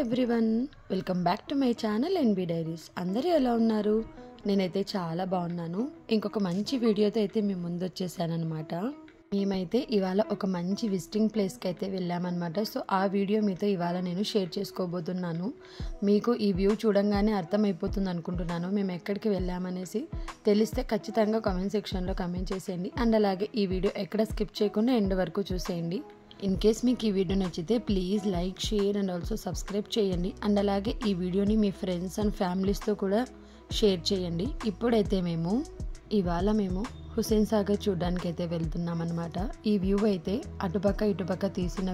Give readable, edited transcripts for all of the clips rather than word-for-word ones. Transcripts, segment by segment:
Everyone, welcome back to my channel NB diaries. అందరూ ఎలా ఉన్నారు? నేనైతే చాలా బాగున్నాను. ఇంకొక మంచి వీడియోతో అయితే మీ ముందు వచ్చేసానమాట. మేమైతే ఇవాళ ఒక మంచి విజిటింగ్ ప్లేస్కి అయితే వెళ్ళామన్నమాట. సో ఆ వీడియో మీతో ఇవాళ నేను షేర్ చేసుకోబోతున్నాను. మీకు ఈ వ్యూ చూడంగానే అర్థమైపోతుంది అనుకుంటున్నాను మేము ఎక్కడికి వెళ్ళామనేసి. తెలిస్తే ఖచ్చితంగా కామెంట్ సెక్షన్లో కామెంట్ చేసేయండి. అండ్ అలాగే ఈ వీడియో ఎక్కడ స్కిప్ చేయకుండా ఎండ్ వరకు చూసేయండి. ఇన్ కేస్ మీకు ఈ వీడియో నచ్చితే please like, share and also subscribe చేయండి. అండ్ అలాగే ఈ వీడియోని మీ ఫ్రెండ్స్ అండ్ ఫ్యామిలీస్తో కూడా షేర్ చేయండి. ఇప్పుడైతే ఇవాళ మేము హుస్సేన్ సాగర్ చూడడానికి అయితే వెళ్తున్నాం అనమాట. ఈ వ్యూ అయితే అటుపక్క ఇటుపక్క తీసిన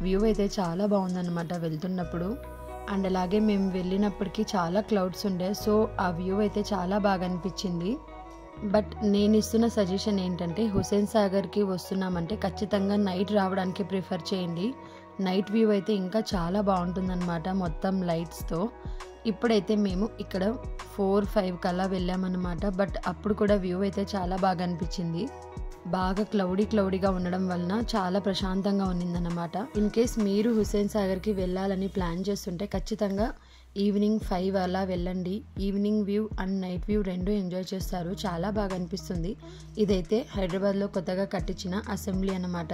వ్యూ అయితే చాలా బాగుందన్నమాట వెళ్తున్నప్పుడు. అండ్ అలాగే మేము వెళ్ళినప్పటికీ చాలా క్లౌడ్స్ ఉండే, సో ఆ వ్యూ అయితే చాలా బాగా అనిపించింది. బట్ నేను ఇస్తున్న సజెషన్ ఏంటంటే హుస్సేన్ సాగర్కి వస్తున్నామంటే ఖచ్చితంగా నైట్ రావడానికి ప్రిఫర్ చేయండి. నైట్ వ్యూ అయితే ఇంకా చాలా బాగుంటుందన్నమాట మొత్తం లైట్స్తో. ఇప్పుడైతే మేము ఇక్కడ 4-5 కల్లా వెళ్ళామన్నమాట. బట్ అప్పుడు కూడా వ్యూ అయితే చాలా బాగా అనిపించింది. బాగా క్లౌడీగా ఉండడం వలన చాలా ప్రశాంతంగా ఉన్నిందన్నమాట. ఇన్ కేస్ మీరు హుస్సేన్ సాగర్కి వెళ్ళాలని ప్లాన్ చేస్తుంటే ఖచ్చితంగా ఈవినింగ్ 5 అలా వెళ్ళండి. Evening view and night view రెండు ఎంజాయ్ చేస్తారు, చాలా బాగా అనిపిస్తుంది. ఇదైతే హైదరాబాద్లో కొత్తగా కట్టించిన అసెంబ్లీ అన్నమాట.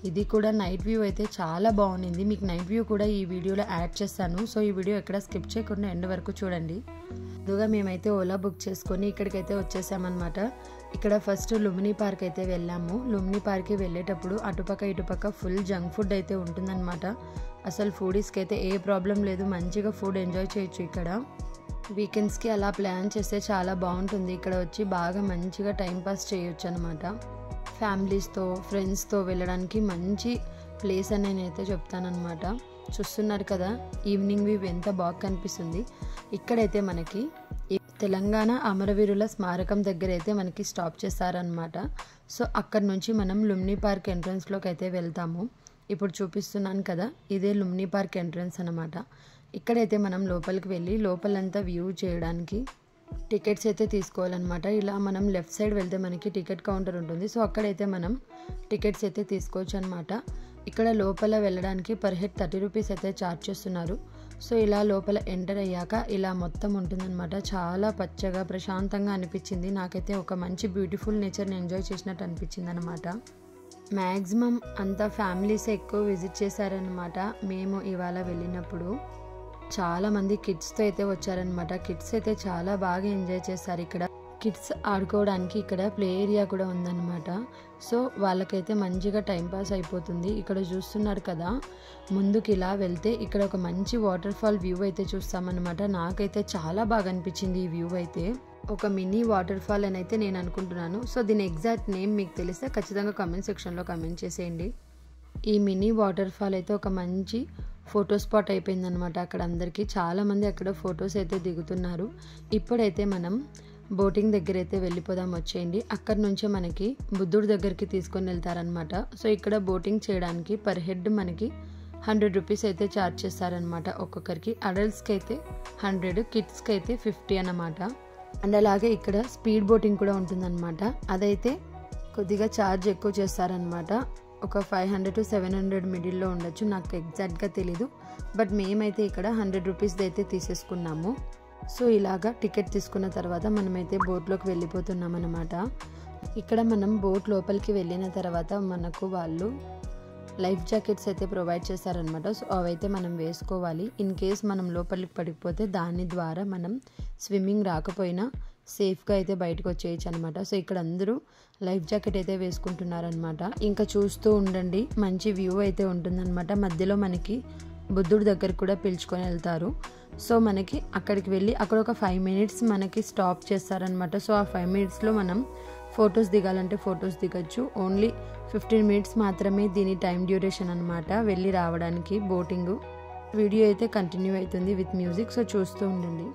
ఇది కూడా నైట్ వ్యూ అయితే చాలా బాగుంది. మీకు నైట్ వ్యూ కూడా ఈ వీడియోలో యాడ్ చేస్తాను. సో ఈ వీడియో ఎక్కడ స్కిప్ చేయకుండా ఎండ్ వరకు చూడండి. ముందుగా మేమైతే ఓలా బుక్ చేసుకొని ఇక్కడికైతే వచ్చేసామన్నమాట. ఇక్కడ ఫస్ట్ లుంబినీ పార్క్ అయితే వెళ్ళాము. లుంబినీ పార్క్కి వెళ్ళేటప్పుడు అటుపక్క ఇటుపక్క ఫుల్ జంక్ ఫుడ్ అయితే ఉంటుందన్నమాట. అసలు ఫుడీస్కి అయితే ఏ ప్రాబ్లం లేదు, మంచిగా ఫుడ్ ఎంజాయ్ చేయొచ్చు. ఇక్కడ వీకెండ్స్కి అలా ప్లాన్ చేస్తే చాలా బాగుంటుంది. ఇక్కడ వచ్చి బాగా మంచిగా టైంపాస్ చేయొచ్చు అనమాట. ఫ్యామిలీస్తో ఫ్రెండ్స్తో వెళ్ళడానికి మంచి ప్లేస్ అని నేనైతే చెప్తానమాట. చూస్తున్నారు కదా ఈవినింగ్ వ్యూ ఎంత బాగా కనిపిస్తుంది. ఇక్కడైతే మనకి తెలంగాణ అమరవీరుల స్మారకం దగ్గర అయితే మనకి స్టాప్ చేస్తారనమాట. సో అక్కడ నుంచి మనం లుంబినీ పార్క్ ఎంట్రన్స్లోకి అయితే వెళ్తాము. ఇప్పుడు చూపిస్తున్నాను కదా, ఇదే లుంబినీ పార్క్ ఎంట్రన్స్ అనమాట. ఇక్కడైతే మనం లోపలికి వెళ్ళి లోపలంతా వ్యూ చేయడానికి టికెట్స్ అయితే తీసుకోవాలన్నమాట. ఇలా మనం లెఫ్ట్ సైడ్ వెళ్తే మనకి టికెట్ కౌంటర్ ఉంటుంది. సో అక్కడైతే మనం టికెట్స్ అయితే తీసుకోవచ్చు అనమాట. ఇక్కడ లోపల వెళ్ళడానికి పర్ హెడ్ 30 రూపీస్ అయితే ఛార్జ్ చేస్తున్నారు. సో ఇలా లోపల ఎంటర్ అయ్యాక ఇలా మొత్తం ఉంటుందన్నమాట. చాలా పచ్చగా ప్రశాంతంగా అనిపించింది. నాకైతే ఒక మంచి బ్యూటిఫుల్ నేచర్ని ఎంజాయ్ చేసినట్టు అనిపించింది అనమాట. మ్యాక్సిమం అంతా ఫ్యామిలీస్ ఎక్కువ విజిట్ చేశారనమాట. మేము ఇవాళ వెళ్ళినప్పుడు చాలామంది కిడ్స్తో అయితే వచ్చారనమాట. కిడ్స్ అయితే చాలా బాగా ఎంజాయ్ చేస్తారు. ఇక్కడ కిడ్స్ ఆడుకోవడానికి ఇక్కడ ప్లే ఏరియా కూడా ఉందన్నమాట. సో వాళ్ళకైతే మంచిగా టైంపాస్ అయిపోతుంది. ఇక్కడ చూస్తున్నారు కదా, ముందుకు ఇలా వెళ్తే ఇక్కడ ఒక మంచి వాటర్ ఫాల్ వ్యూ అయితే చూస్తామన్నమాట. నాకైతే చాలా బాగా అనిపించింది ఈ వ్యూ అయితే. ఒక మినీ వాటర్ ఫాల్ అని అయితే నేను అనుకుంటున్నాను. సో దీని ఎగ్జాక్ట్ నేమ్ మీకు తెలిస్తే ఖచ్చితంగా కామెంట్ సెక్షన్లో కామెంట్ చేసేయండి. ఈ మినీ వాటర్ ఫాల్ అయితే ఒక మంచి ఫోటో స్పాట్ అయిపోయిందనమాట. అక్కడ అందరికీ చాలామంది అక్కడ ఫొటోస్ అయితే దిగుతున్నారు. ఇప్పుడైతే మనం బోటింగ్ దగ్గర అయితే వెళ్ళిపోదాం వచ్చేయండి. అక్కడ నుంచే మనకి బుద్ధుడి దగ్గరికి తీసుకొని వెళ్తారనమాట. సో ఇక్కడ బోటింగ్ చేయడానికి పర్ హెడ్ మనకి 100 రూపీస్ అయితే ఛార్జ్ చేస్తారనమాట ఒక్కొక్కరికి. అడల్ట్స్కి అయితే 100, కిడ్స్కి అయితే 50 అన్నమాట. అండ్ అలాగే ఇక్కడ స్పీడ్ బోటింగ్ కూడా ఉంటుందన్నమాట. అదైతే కొద్దిగా ఛార్జ్ ఎక్కువ చేస్తారనమాట. ఒక 500 to 700 మిడిల్లో ఉండొచ్చు, నాకు ఎగ్జాక్ట్గా తెలీదు. బట్ మేమైతే ఇక్కడ 100 రూపీస్ అయితే తీసేసుకున్నాము. సో ఇలాగా టికెట్ తీసుకున్న తర్వాత మనమైతే బోట్లోకి వెళ్ళిపోతున్నాం అనమాట. ఇక్కడ మనం బోట్ లోపలికి వెళ్ళిన తర్వాత మనకు వాళ్ళు లైఫ్ జాకెట్స్ అయితే ప్రొవైడ్ చేస్తారనమాట. సో అవైతే మనం వేసుకోవాలి. ఇన్ కేస్ మనం లోపలికి పడిపోతే దాని ద్వారా మనం స్విమ్మింగ్ రాకపోయినా సేఫ్గా అయితే బయటకు వచ్చేయచ్చు అనమాట. సో ఇక్కడ అందరూ లైఫ్ జాకెట్ అయితే వేసుకుంటున్నారనమాట. ఇంకా చూస్తూ ఉండండి, మంచి వ్యూ అయితే ఉంటుందన్నమాట. మధ్యలో మనకి బుద్ధుడి దగ్గర కూడా పిలుచుకొని వెళ్తారు. సో మనకి అక్కడికి వెళ్ళి అక్కడ ఒక 5 మినిట్స్ మనకి స్టాప్ చేస్తారనమాట. సో ఆ 5 మినిట్స్లో మనం ఫొటోస్ దిగాలంటే ఫొటోస్ దిగచ్చు. ఓన్లీ 15 మినిట్స్ మాత్రమే దీని టైం డ్యూరేషన్ అనమాట వెళ్ళి రావడానికి బోటింగ్. వీడియో అయితే కంటిన్యూ అవుతుంది విత్ మ్యూజిక్. సో చూస్తూ ఉండండి.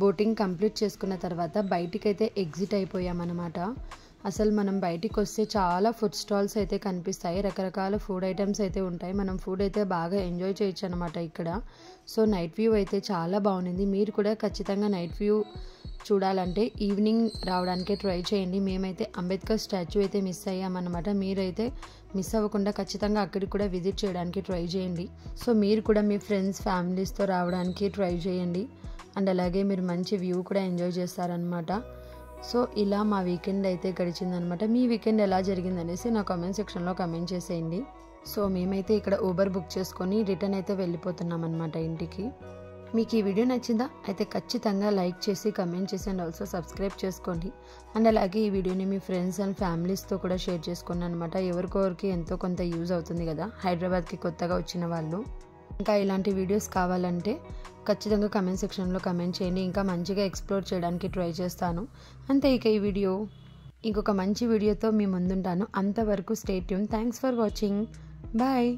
బోటింగ్ కంప్లీట్ చేసుకున్న తర్వాత బయటికైతే ఎగ్జిట్ అయిపోయామన్నమాట. అసలు మనం బయటికి వస్తే చాలా ఫుడ్ స్టాల్స్ అయితే కనిపిస్తాయి, రకరకాల ఫుడ్ ఐటమ్స్ అయితే ఉంటాయి. మనం ఫుడ్ అయితే బాగా ఎంజాయ్ చేయొచ్చు అనమాట ఇక్కడ. సో నైట్ వ్యూ అయితే చాలా బాగుంది. మీరు కూడా ఖచ్చితంగా నైట్ వ్యూ చూడాలంటే ఈవినింగ్ రావడానికే ట్రై చేయండి. మేమైతే అంబేద్కర్ స్టాచ్యూ అయితే మిస్ అయ్యామన్నమాట. మీరైతే మిస్ అవ్వకుండా ఖచ్చితంగా అక్కడికి కూడా విజిట్ చేయడానికి ట్రై చేయండి. సో మీరు కూడా మీ ఫ్రెండ్స్ ఫ్యామిలీస్తో రావడానికి ట్రై చేయండి. అండ్ అలాగే మీరు మంచి వ్యూ కూడా ఎంజాయ్ చేస్తారనమాట. సో ఇలా మా వీకెండ్ అయితే గడిచిందనమాట. మీ వీకెండ్ ఎలా జరిగిందనేసి నా కామెంట్ సెక్షన్లో కామెంట్ చేసేయండి. సో మేమైతే ఇక్కడ ఊబర్ బుక్ చేసుకొని రిటర్న్ అయితే వెళ్ళిపోతున్నాం అనమాట ఇంటికి. మీకు ఈ వీడియో నచ్చిందా? అయితే ఖచ్చితంగా లైక్ చేసి కమెంట్ చేసి అండ్ ఆల్సో సబ్స్క్రైబ్ చేసుకోండి. అండ్ అలాగే ఈ వీడియోని మీ ఫ్రెండ్స్ అండ్ ఫ్యామిలీస్తో కూడా షేర్ చేసుకోండి అనమాట. ఎవరికొరికి ఎంతో కొంత యూజ్ అవుతుంది కదా, హైదరాబాద్కి కొత్తగా వచ్చిన వాళ్ళు. ఇంకా ఇలాంటి వీడియోస్ కావాలంటే ఖచ్చితంగా కమెంట్ సెక్షన్లో కమెంట్ చేయండి. ఇంకా మంచిగా ఎక్స్ప్లోర్ చేయడానికి ట్రై చేస్తాను. అంతే, ఇక ఈ వీడియో ఇంకొక మంచి వీడియోతో మీ ముందుంటాను. అంతవరకు stay tune. Thanks for watching. Bye.